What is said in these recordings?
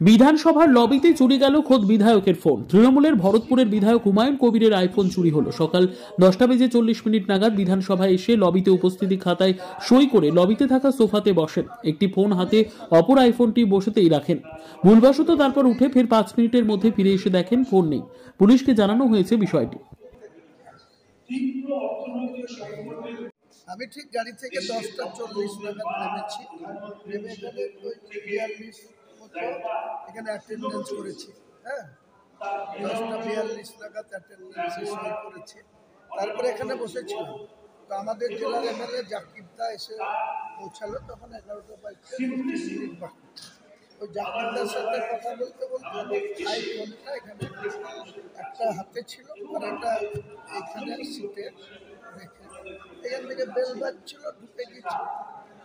বিধানসভার লবিতে চুরি গেল খোদ বিধায়কের ফোন। তৃণমূলের ভরতপুরের বিধায়ক হুমায়ুন কবিরের আইফোন চুরি হলো। সকাল 10:40 নাগাদ বিধানসভায় এসে লবিতে উপস্থিতি খাতায় সই করে লবিতে থাকা সোফাতে বসেন। একটি ফোন হাতে, অপর আইফোনটি বসেতেই রাখেন। ভুলবশত তারপর উঠে ফের 5 মিনিটের মধ্যে ফিরে এসে দেখেন ফোন নেই। পুলিশকে জানানো হয়েছে বিষয়টি। আমি ঠিক গাড়ি থেকে 10:40 নাগাদ নেমেছি, নেমে এখানে ওই 42 মতো এখানে অ্যাটেন্ডেন্স করেছি। হ্যাঁ, 10:42 নাগাদ অ্যাটেন্ডেন্সে সই করেছি। তারপরে এখানে বসেছিলাম। তো আমাদের জেলার এমএলএ জাকিরদা এসে পৌঁছালো, তখন 11:20 বাকি। ওই জাকিরদার সাথে কথা বলতে বলতে আইফোনটা এখানে একটা হাতে ছিল আর একটা এখানে সিটে রেখে এখান থেকে বেল বাজছিল, ঢুকে গেছি।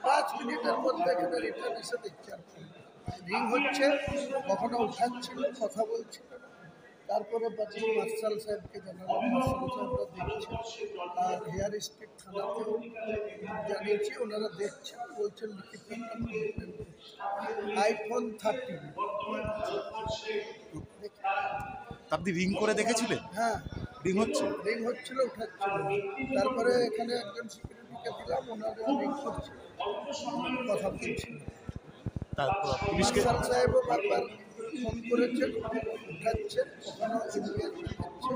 5 মিনিটের মধ্যে এখানে রিটার্ন এসে দেখছি রিং হচ্ছে, কখনো উঠাচ্ছিল, কথা বলছিল না। তারপরে মার্শাল সাহেবকে জানালাম, মার্শাল সাহেবরা দেখছে, আর হেয়ার স্ট্রিট থানাতেও জানিয়েছি, ওনারা দেখছেন, বলছেন লিখিত আইফোন 13। আপনি রিং করে দেখেছিলেন? হ্যাঁ, রিং হচ্ছিল, উঠাচ্ছিল। তারপরে এখানে একজন সিকিউরিটিকে দিলাম, ওনারা রিং করছিল, কথা বলছিল। তারপর পুলিশকে মার্শাল সাহেবও বারবার ফোন করেছেন, উঠাচ্ছেন, কখনো ইনগেজ হচ্ছে।